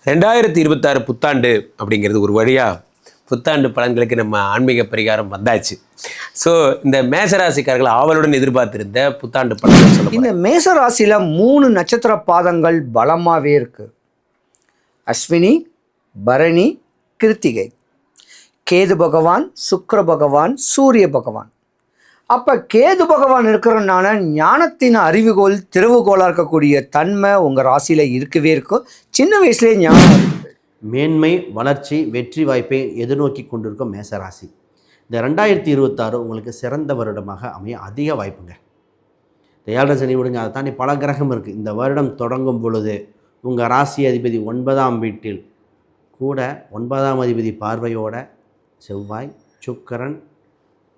2026 புத்தாண்டு அப்படிங்கிறது ஒரு வழியாக புத்தாண்டு பலன்களுக்கு நம்ம ஆன்மீக பரிகாரம் வந்தாச்சு. ஸோ இந்த மேசராசிக்காரர்கள் ஆவலுடன் எதிர்பார்த்திருந்த புத்தாண்டு பலன்கள் சொல்ல இந்த மேசராசியில் 3 நட்சத்திர பாதங்கள் பலமாகவே இருக்கு. அஸ்வினி, பரணி, கிருத்திகை. கேது பகவான், சுக்கிர பகவான், சூரிய பகவான். அப்போ கேது பகவான் இருக்கிறனால ஞானத்தின் அறிவுகோள் திறவுகோலாக இருக்கக்கூடிய தன்மை உங்கள் ராசியில் இருக்கவே இருக்கும். சின்ன வயசுலேயே ஞானம், மேன்மை, வளர்ச்சி, வெற்றி வாய்ப்பை எதிர்நோக்கி கொண்டிருக்கும் மேசராசி. இந்த 2026 உங்களுக்கு சிறந்த வருடமாக அமைய அதிக வாய்ப்புங்க. இந்த 7 சனி விடுங்க, அதை தாண்டி பல கிரகம் இருக்குது. இந்த வருடம் தொடங்கும் பொழுது உங்கள் ராசி அதிபதி 9ஆம் வீட்டில் கூட 9ஆம் அதிபதி பார்வையோட செவ்வாய், சுக்கிரன்,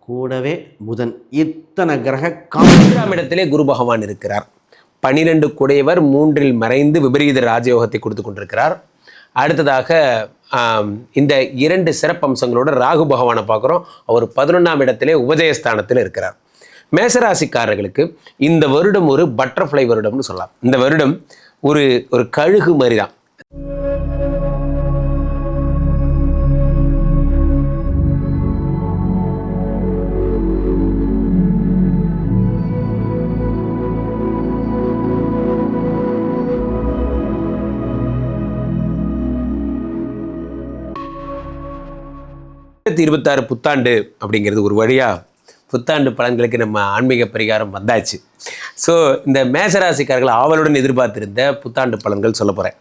கூடவே புதன், இத்தனை கிரக 3ஆம் இடத்திலே குரு பகவான் இருக்கிறார். 12 குடையவர் 3இல் மறைந்து விபரீத ராஜயோகத்தை கொடுத்து கொண்டிருக்கிறார். அடுத்ததாக இந்த 2 சிறப்பம்சங்களோட ராகு பகவானை பார்க்குறோம். அவர் 11ஆம் இடத்திலே உபஜயஸ்தானத்தில் இருக்கிறார். மேசராசிக்காரர்களுக்கு இந்த வருடம் ஒரு பட்டர்ஃப்ளை வருடம்னு சொல்லலாம். இந்த வருடம் ஒரு கழுகு மாதிரி தான். புத்தாண்டு அப்படிங்கிறது ஒரு வழியாக புத்தாண்டு பலன்களுக்கு நம்ம ஆன்மீக பரிகாரம் வந்தாச்சு. ஸோ இந்த மேசராசிக்காரர்கள் ஆவலுடன் எதிர்பார்த்திருந்த புத்தாண்டு பலன்கள் சொல்ல போகிறேன்.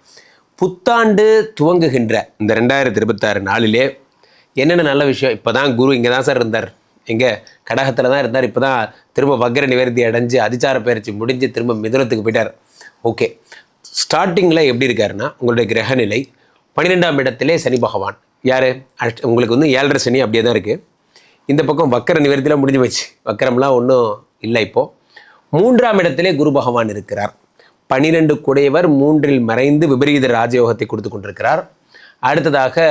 புத்தாண்டு துவங்குகின்ற இந்த 2026 நாளிலே என்னென்ன நல்ல விஷயம். இப்போ தான் குரு இங்கே தான் சார் இருந்தார், எங்கே கடகத்தில் தான் இருந்தார். இப்போ தான் திரும்ப வக்ர நிவர்த்தி அடைஞ்சு அதிச்சார பயிற்சி முடிஞ்சு திரும்ப மிதுனத்துக்கு போயிட்டார். ஓகே, ஸ்டார்டிங்கில் எப்படி இருக்காருன்னா உங்களுடைய கிரகநிலை 12ஆம் இடத்திலே சனி பகவான். யார் உங்களுக்கு 7.5 சனி அப்படியே தான் இருக்குது. இந்த பக்கம் வக்கர நிவர்த்திலாம் முடிஞ்சு போச்சு, வக்கரம்லாம் ஒன்றும் இல்லை. இப்போது 3ஆம் இடத்திலே குரு பகவான் இருக்கிறார். 12 குடையவர் 3இல் மறைந்து விபரீத ராஜயோகத்தை கொடுத்து கொண்டிருக்கிறார். அடுத்ததாக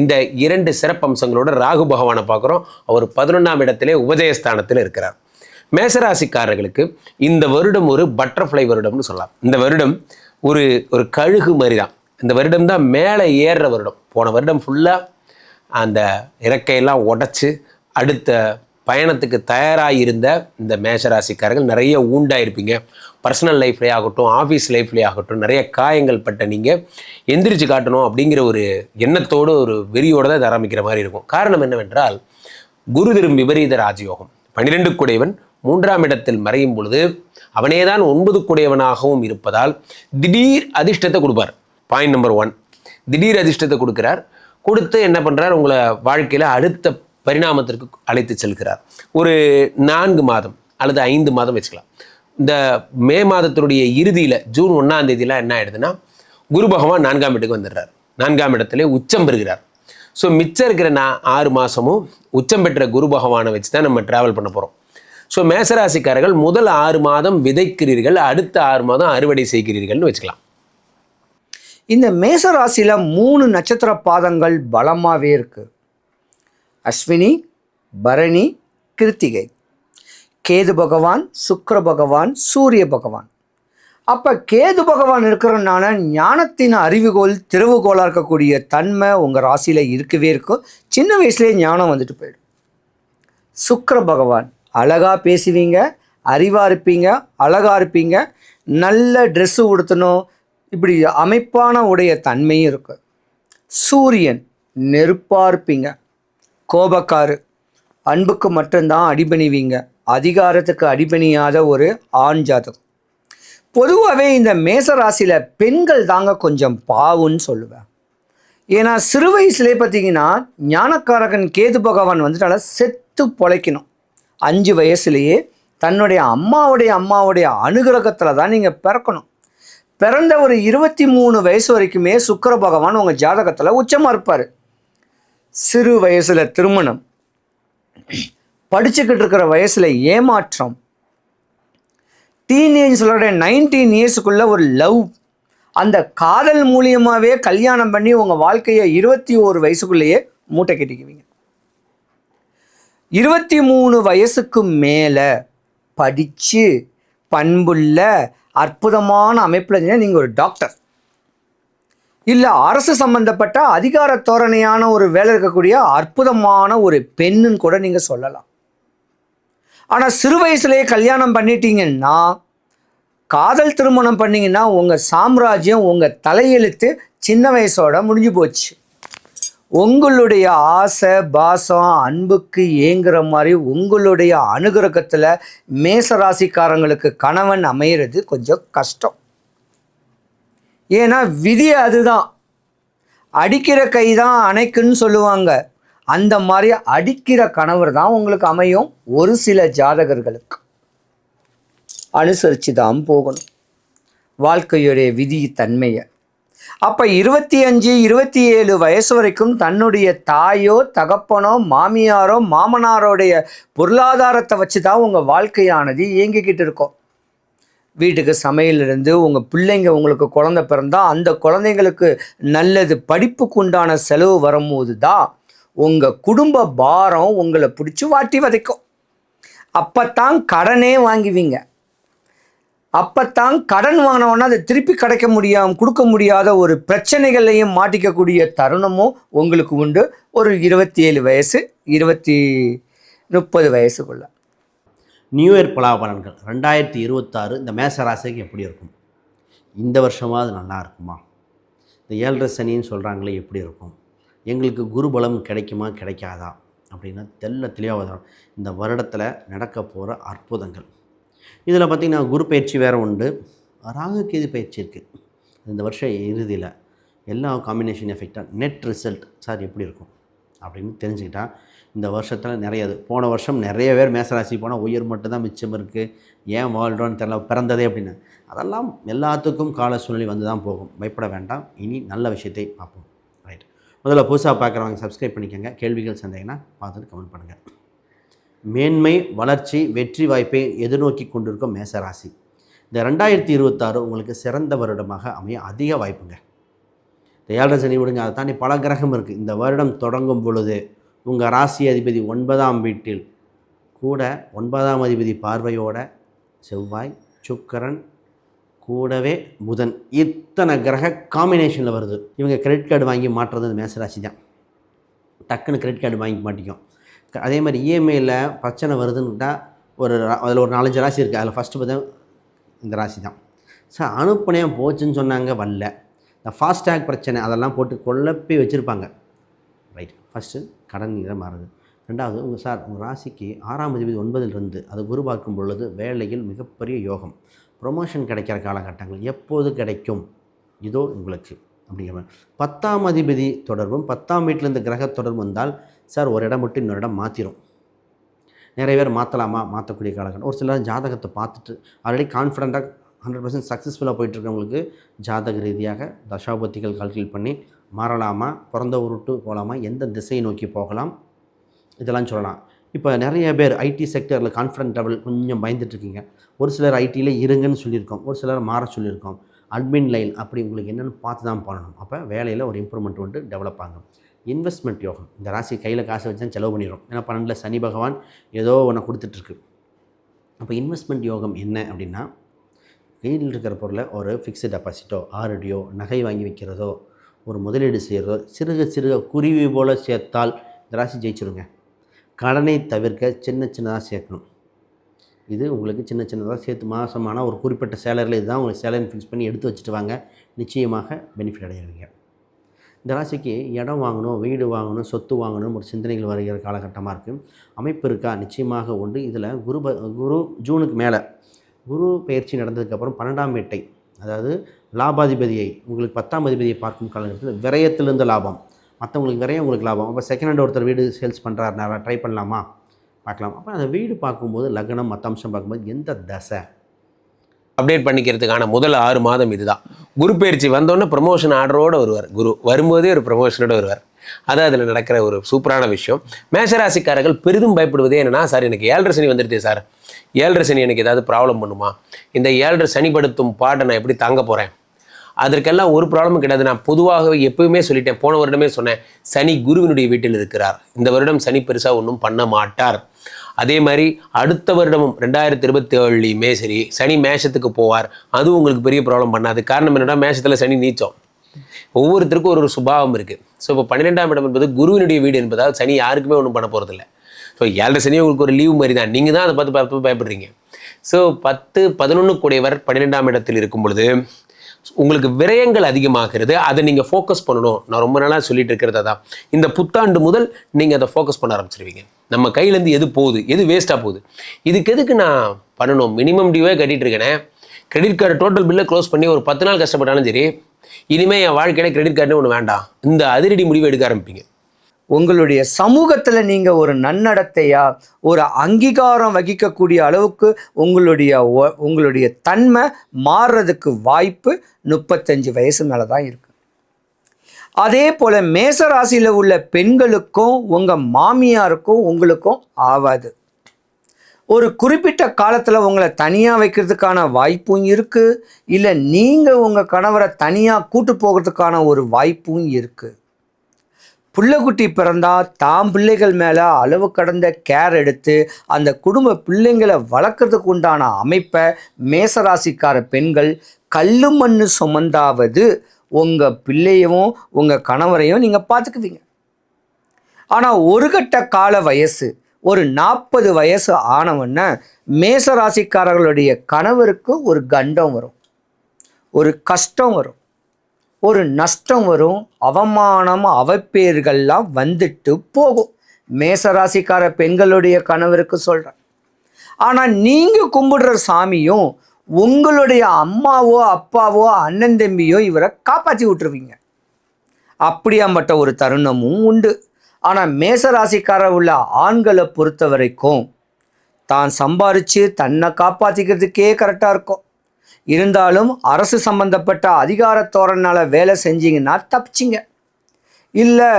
இந்த 2 சிறப்பம்சங்களோட ராகு பகவானை பார்க்குறோம். அவர் 11ஆம் இடத்திலே உபஜயஸ்தானத்தில் இருக்கிறார். மேசராசிக்காரர்களுக்கு இந்த வருடம் ஒரு பட்டர்ஃப்ளை வருடம்னு சொல்லலாம். இந்த வருடம் ஒரு கழுகு மாதிரி தான். இந்த வருடம் தான் மேலே ஏறுற வருடம். போன வருடம் ஃபுல்லாக அந்த இறக்கையெல்லாம் உடச்சி அடுத்த பயணத்துக்கு தயாராக இருந்த இந்த மேஷராசிக்காரர்கள் நிறைய ஊண்டாயிருப்பீங்க. பர்சனல் லைஃப்லேயே ஆகட்டும், ஆஃபீஸ் லைஃப்லேயே ஆகட்டும், நிறைய காயங்கள் பட்ட நீங்கள் எந்திரிச்சு காட்டணும் அப்படிங்கிற ஒரு எண்ணத்தோடு ஒரு வெறியோடு தான் இதை ஆரம்பிக்கிற மாதிரி இருக்கும். காரணம் என்னவென்றால் குரு திரும் விபரீத ராஜயோகம். 12 குடையவன் 3ஆம் இடத்தில் மறையும் பொழுது அவனே தான் 9 குடையவனாகவும் இருப்பதால் திடீர் அதிர்ஷ்டத்தை கொடுப்பார். பாயிண்ட் நம்பர் 1, திடீர் அதிர்ஷ்டத்தை கொடுக்குறார். கொடுத்து என்ன பண்ணுறார், உங்களை வாழ்க்கையில் அடுத்த பரிணாமத்திற்கு அழைத்து செல்கிறார். ஒரு 4 மாதம் அல்லது 5 மாதம் வச்சுக்கலாம். இந்த மே மாதத்தினுடைய இறுதியில் ஜூன் 1ஆம் தேதியெலாம் என்ன ஆகிடுதுன்னா குரு பகவான் 4ஆம் இடத்துக்கு வந்துடுறார். 4ஆம் இடத்துல உச்சம் பெறுகிறார். ஸோ மிச்சம் இருக்கிற 6 மாதமும் உச்சம் பெற்ற குரு பகவானை வச்சு தான் நம்ம ட்ராவல் பண்ண போகிறோம். ஸோ மேசராசிக்காரர்கள் முதல் 6 மாதம் விதைக்கிறீர்கள், அடுத்த 6 மாதம் அறுவடை செய்கிறீர்கள்னு வச்சுக்கலாம். இந்த மேசராசியில் 3 நட்சத்திர பாதங்கள் பலமாகவே இருக்கு. அஸ்வினி, பரணி, கிருத்திகை. கேது பகவான், சுக்கிர பகவான், சூரிய பகவான். அப்போ கேது பகவான் இருக்கிறனால ஞானத்தின் அறிவுகோள் திறவுகோலாக இருக்கக்கூடிய தன்மை உங்கள் ராசியில் இருக்கவே இருக்கும். சின்ன வயசுலேயே ஞானம் வந்துட்டு போயிடும். சுக்கிர பகவான் அழகாக பேசுவீங்க, அறிவாக இருப்பீங்க, அழகாக இருப்பீங்க, நல்ல ட்ரெஸ்ஸு உடுத்தணும், இப்படி அமைப்பான உடைய தன்மையும் இருக்குது. சூரியன் நெருப்பாக இருப்பீங்க, கோபக்காரு, அன்புக்கு மட்டும்தான் அடிபணிவீங்க, அதிகாரத்துக்கு அடிபணியாத ஒரு ஆண் ஜாதகம். பொதுவாகவே இந்த மேசராசியில் பெண்கள் தாங்க கொஞ்சம் பாவுன்னு சொல்லுவேன். ஏன்னா சிறு வயசுலேயே பார்த்தீங்கன்னா ஞானக்காரகன் கேது பகவான் வந்துட்டால செத்து பொழைக்கணும். 5 வயசுலேயே தன்னுடைய அம்மாவுடைய அனுகிரகத்தில் தான் நீங்கள் பிறக்கணும். பிறந்த ஒரு 23 வயசு வரைக்குமே சுக்கிர பகவான் உங்கள் ஜாதகத்தில் உச்சமாக இருப்பார். சிறு வயசில் திருமணம், படிச்சுக்கிட்டு இருக்கிற வயசில் ஏமாற்றம், டீனேஜ்லோட 19 இயர்ஸுக்குள்ளே ஒரு லவ், அந்த காதல் மூலியமாகவே கல்யாணம் பண்ணி உங்கள் வாழ்க்கையை 21 வயசுக்குள்ளேயே மூட்டை கட்டிக்குவீங்க. 23 வயசுக்கு மேலே படித்து பண்புள்ள அற்புதமான அமைப்பில் நீங்கள் ஒரு டாக்டர், இல்லை அரசு சம்பந்தப்பட்ட அதிகார தோரணையான ஒரு வேலை இருக்கக்கூடிய அற்புதமான ஒரு பெண்ணுன்னு கூட நீங்கள் சொல்லலாம். ஆனால் சிறு வயசுலேயே கல்யாணம் பண்ணிட்டீங்கன்னா, காதல் திருமணம் பண்ணிங்கன்னா உங்கள் சாம்ராஜ்யம், உங்கள் தலையெழுத்து சின்ன வயசோட முடிஞ்சு போச்சு. உங்களுடைய ஆசை பாசம் அன்புக்கு ஏங்குற மாதிரி உங்களுடைய அனுகிரகத்தில் மேசராசிக்காரங்களுக்கு கணவன் அமையிறது கொஞ்சம் கஷ்டம். ஏன்னா விதி அதுதான். அடிக்கிற கை தான் அணைக்குன்னு சொல்லுவாங்க. அந்த மாதிரி அடிக்கிற கணவர் தான் உங்களுக்கு அமையும். ஒரு சில ஜாதகர்களுக்கு அனுசரித்து தான் போகணும் வாழ்க்கையுடைய விதி தன்மையை. அப்போ 25, 27 வயசு வரைக்கும் தன்னுடைய தாயோ தகப்பனோ மாமியாரோ மாமனாரோடைய பொருளாதாரத்தை வச்சு தான் உங்கள் வாழ்க்கையானது இயங்கிக்கிட்டு இருக்கும். வீட்டுக்கு சமையலிருந்து உங்கள் பிள்ளைங்க, உங்களுக்கு குழந்தை பிறந்தால் அந்த குழந்தைங்களுக்கு நல்லது படிப்புக்கு உண்டான செலவு வரும்போது தான் உங்கள் குடும்ப பாரம் உங்களை பிடிச்சி வாட்டி வதைக்கும். அப்போத்தான் கடனே வாங்குவீங்க. அப்போத்தான் கடன் வாங்கினோன்னா அதை திருப்பி கொடுக்க முடியாத ஒரு பிரச்சனைகளையும் மாட்டிக்கக்கூடிய தருணமும் உங்களுக்கு உண்டு. ஒரு 27 வயசு 30 வயசுக்குள்ள. நியூ இயர் பலாபலன்கள் 2026 இந்த மேசராசிக்கு எப்படி இருக்கும்? இந்த வருஷமாவது நல்லா இருக்குமா? இந்த 7.5 சனின்னு சொல்கிறாங்களே எப்படி இருக்கும்? எங்களுக்கு குருபலம் கிடைக்குமா கிடைக்காதா அப்படின்னா தெளிவாக இந்த வருடத்தில் நடக்க போகிற அற்புதங்கள். இதில் பார்த்திங்கன்னா குரு பயிற்சி வேறு உண்டு, ராகு கேது பயிற்சி இருக்குது. இந்த வருஷம் இறுதியில் எல்லா காம்பினேஷன் எஃபெக்டாக நெட் ரிசல்ட் சார் எப்படி இருக்கும் அப்படின்னு தெரிஞ்சுக்கிட்டா இந்த வருஷத்தில் நிறைய போன வருஷம் நிறைய பேர் மேசராசி போனால் உயிர் மட்டும்தான் மிச்சம் இருக்குது, ஏன் வாழ்கிறோன்னு தெரியல, பிறந்ததே அப்படின்னு. அதெல்லாம் எல்லாத்துக்கும் கால சூழ்நிலை வந்து தான் போகும். பயப்பட வேண்டாம். இனி நல்ல விஷயத்தை பார்ப்போம். ரைட், முதல்ல புதுசாக பார்க்குறவங்க சப்ஸ்கிரைப் பண்ணிக்கோங்க. கேள்விகள் சந்தேகம்னா பார்த்துட்டு கமெண்ட் பண்ணுங்கள். மேன்மை, வளர்ச்சி, வெற்றி வாய்ப்பை எதிர்நோக்கி கொண்டிருக்கும் மேசராசி, இந்த 2026 உங்களுக்கு சிறந்த வருடமாக அமைய அதிக வாய்ப்புங்க. இந்த 7.5 சனி விடுங்க, அதை தாண்டி பல கிரகம் இருக்குது. இந்த வருடம் தொடங்கும் பொழுது உங்கள் ராசி அதிபதி 9ஆம் வீட்டில் கூட 9ஆம் அதிபதி பார்வையோட செவ்வாய், சுக்கிரன், கூடவே புதன், இத்தனை கிரக காம்பினேஷனில் வருது. இவங்க கிரெடிட் கார்டு வாங்கி மாட்டுறது இந்த மேசராசி தான். டக்குன்னு கிரெடிட் கார்டு வாங்கி மாட்டிக்கும். அதே மாதிரி இஎம்ஐயில் பிரச்சனை வருதுன்னுட்டால் அதில் ஒரு 4-5 ராசி இருக்குது. அதில் ஃபஸ்ட்டு பார்த்தா இந்த ராசி தான். சார் அனுப்புனேன் போச்சுன்னு சொன்னாங்க, வரல. இந்த ஃபாஸ்டேக் பிரச்சனை அதெல்லாம் போட்டு குழப்பி வச்சுருப்பாங்க. ரைட், ஃபஸ்ட்டு கடன் இதை மாறுது. ரெண்டாவது உங்கள் ராசிக்கு 6ஆம் அதிபதி 9ல் அது குரு பார்க்கும் பொழுது வேலையில் மிகப்பெரிய யோகம், ப்ரொமோஷன் கிடைக்கிற காலகட்டங்கள் எப்போது கிடைக்கும் இதோ உங்களுக்கு அப்படிங்கிற மாதிரி. 10ஆம் அதிபதி தொடர்பும் 10ஆம் வீட்டில் இந்த கிரக தொடர்பு வந்தால் சார் ஒரு இடம் விட்டு இன்னொரு இடம் மாற்றிடும். நிறைய பேர் மாற்றலாமா, மாற்றக்கூடிய காலகட்டம். ஒரு சிலர் ஜாதகத்தை பார்த்துட்டு ஆல்ரெடி கான்ஃபிடண்ட்டாக 100% சக்ஸஸ்ஃபுல்லாக போயிட்டுருக்கவங்களுக்கு ஜாதக ரீதியாக தசாபத்திகள் கால்குலேட் பண்ணி மாறலாமா, பிறந்த உருட்டு போகலாமா, எந்த திசையை நோக்கி போகலாம், இதெல்லாம் சொல்லலாம். இப்போ நிறைய பேர் ஐடி செக்டரில் கான்ஃபிடன்ட் லெவல் கொஞ்சம் பயந்துட்டுருக்கீங்க. ஒரு சிலர் ஐடியில் இருங்கன்னு சொல்லியிருக்கோம், ஒரு சிலர் மாற சொல்லியிருக்கோம். அட்மின் லைன் அப்படி உங்களுக்கு என்னென்னு பார்த்து தான் பண்ணணும். அப்போ வேலையில் ஒரு இம்ப்ரூவ்மெண்ட் வந்து டெவலப் ஆகும். இன்வெஸ்ட்மெண்ட் யோகம், இந்த ராசி கையில் காசு வச்சு தான் செலவு பண்ணிடும். ஏன்னா 12ல் சனி பகவான் ஏதோ ஒன்று கொடுத்துட்ருக்கு. அப்போ இன்வெஸ்ட்மெண்ட் யோகம் என்ன அப்படின்னா, கையில் இருக்கிற பொருளை ஒரு ஃபிக்ஸ்டு டெபாசிட்டோ ஆர்டியோ நகை வாங்கி வைக்கிறதோ ஒரு முதலீடு செய்கிறதோ சிறுக குருவி போல் சேர்த்தால் இந்த ராசி ஜெயிச்சிருங்க. கடனை தவிர்க்க சின்னதாக சேர்க்கணும். இது உங்களுக்கு சின்னதாக சேர்த்து மாதமான ஒரு குறிப்பிட்ட சேலரியில் இதுதான் உங்களுக்கு சேலரி ஃபிக்ஸ் பண்ணி எடுத்து வச்சுட்டு வாங்க, நிச்சயமாக பெனிஃபிட் அடைவீங்க. இந்த ராசிக்கு இடம் வாங்கணும், வீடு வாங்கணும், சொத்து வாங்கணும் ஒரு சிந்தனைகள் வருகிற காலகட்டமாக இருக்குது. அமைப்பு இருக்கா? நிச்சயமாக உண்டு. இதில் குரு ஜூனுக்கு மேலே குரு பயிற்சி நடந்ததுக்கப்புறம் 12ஆம் வீட்டை, அதாவது லாபாதிபதியை உங்களுக்கு 10ஆம் அதிபதியை பார்க்கும் காலகட்டத்தில் விரயத்திலிருந்து லாபம், மற்றவங்களுக்கு விரயம் உங்களுக்கு லாபம். அப்போ செகண்ட் ஹேண்ட் ஒருத்தர் வீடு சேல்ஸ் பண்ணுறாருனா ட்ரை பண்ணலாமா, பார்க்கலாம். அப்போ அந்த வீடு பார்க்கும்போது லக்னம் மற்ற அம்சம் பார்க்கும்போது எந்த தசை அப்டேட் பண்ணிக்கிறதுக்கான முதல் 6 மாதம் இதுதான். குரு பயிற்சி வந்தோடனே ப்ரமோஷன் ஆர்டரோடு வருவார். குரு வரும்போதே ஒரு ப்ரமோஷனோடு வருவார். அதான் அதில் நடக்கிற ஒரு சூப்பரான விஷயம். மேஷராசிக்காரர்கள் பெரிதும் பயப்படுவதே என்னென்னா, சார் எனக்கு 7.5 சனி வந்துடுது சார், 7.5 சனி எனக்கு ஏதாவது ப்ராப்ளம் பண்ணுமா, இந்த 7.5 சனிப்படுத்தும் பாட்டை நான் எப்படி தாங்க போகிறேன், அதற்கெல்லாம் ஒரு ப்ராப்ளமும் கிடையாது. நான் பொதுவாகவே எப்பவுமே சொல்லிட்டேன், போன வருடமே சொன்னேன், சனி குருவினுடைய வீட்டில் இருக்கிறார். இந்த வருடம் சனி பெருசாக ஒன்றும் பண்ண மாட்டார். அதே மாதிரி அடுத்த வருடமும் 2027லையுமே சரி சனி மேஷத்துக்கு போவார். அதுவும் உங்களுக்கு பெரிய ப்ராப்ளம் பண்ணாது. காரணம் என்னென்னா, மேஷத்தில் சனி நீச்சம், ஒவ்வொருத்தருக்கும் ஒரு சுபாவம் இருக்குது. ஸோ இப்போ 12ஆம் இடம் என்பது குருவினுடைய வீடு என்பதால் சனி யாருக்குமே ஒன்றும் பண்ண போகிறதில்ல. ஸோ 7 சனி உங்களுக்கு ஒரு லீவ் மாதிரி தான், நீங்கள் தான் அதை பார்த்து பயப்படுறீங்க. ஸோ 10, 11 கூடியவர் 12ஆம் இடத்தில் இருக்கும் பொழுது உங்களுக்கு விரயங்கள் அதிகமாகிறது. அதை நீங்கள் ஃபோக்கஸ் பண்ணணும். நான் ரொம்ப நாளாக சொல்லிட்டு இருக்கிறது தான், இந்த புத்தாண்டு முதல் நீங்கள் அதை ஃபோக்கஸ் பண்ண ஆரம்பிச்சிருவீங்க. நம்ம கையிலேருந்து எது போகுது, எது வேஸ்ட்டாக போகுது, இதுக்கு எதுக்கு நான் பண்ணணும், மினிமம் டியூவே கட்டிகிட்டு இருக்கேனே, கிரெடிட் கார்டு டோட்டல் பில்லை க்ளோஸ் பண்ணி ஒரு 10 நாள் கஷ்டப்பட்டாலும் சரி, இனிமேல் என் வாழ்க்கையில் கிரெடிட் கார்டுன்னு ஒன்று வேண்டாம், இந்த அதிரடி முடிவை எடுக்க ஆரம்பிப்பீங்க. உங்களுடைய சமூகத்தில் நீங்கள் ஒரு நன்னடத்தையா ஒரு அங்கீகாரம் வகிக்கக்கூடிய அளவுக்கு உங்களுடைய தன்மை மாறுறதுக்கு வாய்ப்பு 35 வயசு மேலே தான் இருக்குது. அதே போல் மேசராசியில் உள்ள பெண்களுக்கும் உங்கள் மாமியாருக்கும் உங்களுக்கும் ஆகாது. ஒரு குறிப்பிட்ட காலத்தில் உங்களை தனியாக வைக்கிறதுக்கான வாய்ப்பும் இருக்குது, இல்லை நீங்கள் உங்கள் கணவரை தனியாக கூட்டு போகிறதுக்கான ஒரு வாய்ப்பும் இருக்குது. பிள்ளைக்குட்டி பிறந்தா தாம் பிள்ளைகள் மேலே அளவு கடந்த கேர் எடுத்து அந்த குடும்ப பிள்ளைங்களை வளர்க்குறதுக்கு உண்டான அமைப்பை மேசராசிக்கார பெண்கள் கல்லு மண்ணு சுமந்தாவது உங்கள் பிள்ளையவும் உங்கள் கணவரையும் நீங்கள் பார்த்துக்குவீங்க. ஆனால் ஒரு கட்ட கால வயசு ஒரு 40 வயசு ஆனவொன்னே மேசராசிக்காரர்களுடைய கணவருக்கு ஒரு கண்டம் வரும், ஒரு கஷ்டம் வரும், ஒரு நஷ்டம் வரும், அவமானம் அவப்பேர்கள்லாம் வந்துட்டு போகும். மேசராசிக்கார பெண்களுடைய கணவருக்கு சொல்கிறேன். ஆனால் நீங்கள் கும்பிடுற சாமியும் உங்களுடைய அம்மாவோ அப்பாவோ அண்ணன் தம்பியோ இவரை காப்பாற்றி விட்டுருவீங்க. அப்படியாம்பட்ட ஒரு தருணமும் உண்டு. ஆனால் மேசராசிக்காரர் உள்ள ஆண்களை பொறுத்த வரைக்கும் தான் சம்பாரித்து தன்னை காப்பாற்றிக்கிறதுக்கே கரெக்டாக இருக்கும். இருந்தாலும் அரசு சம்பந்தப்பட்ட அதிகார தோரனால் வேலை செஞ்சீங்கன்னா தப்பிச்சிங்க. இல்லை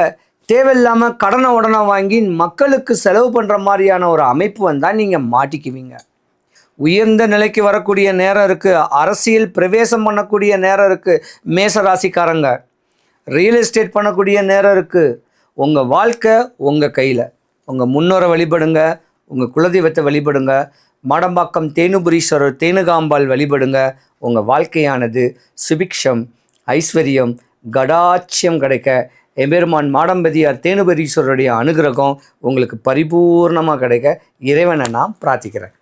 தேவையில்லாமல் கடனை உடனே வாங்கி மக்களுக்கு செலவு பண்ணுற மாதிரியான ஒரு அமைப்பு வந்தால் நீங்கள் மாட்டிக்குவீங்க. உயர்ந்த நிலைக்கு வரக்கூடிய நேரம் இருக்குது, அரசியல் பிரவேசம் பண்ணக்கூடிய நேரம் இருக்குது. மேசராசிக்காரங்க ரியல் எஸ்டேட் பண்ணக்கூடிய நேரம் இருக்குது. உங்கள் வாழ்க்கை உங்கள் கையில். உங்கள் முன்னோரை வழிபடுங்க, உங்கள் குலதெய்வத்தை வழிபடுங்க, மாடம்பாக்கம் தேனுபுரீஸ்வரர் தேனுகாம்பாள் வழிபடுங்க. உங்கள் வாழ்க்கையானது சுபிக்ஷம் ஐஸ்வர்யம் கடாட்சியம் கிடைக்க எம்பெருமான் மாடம்பதியார் தேனுபுரீஸ்வரருடைய அனுகிரகம் உங்களுக்கு பரிபூர்ணமாக கிடைக்க இறைவனை நான் பிரார்த்திக்கிறேன்.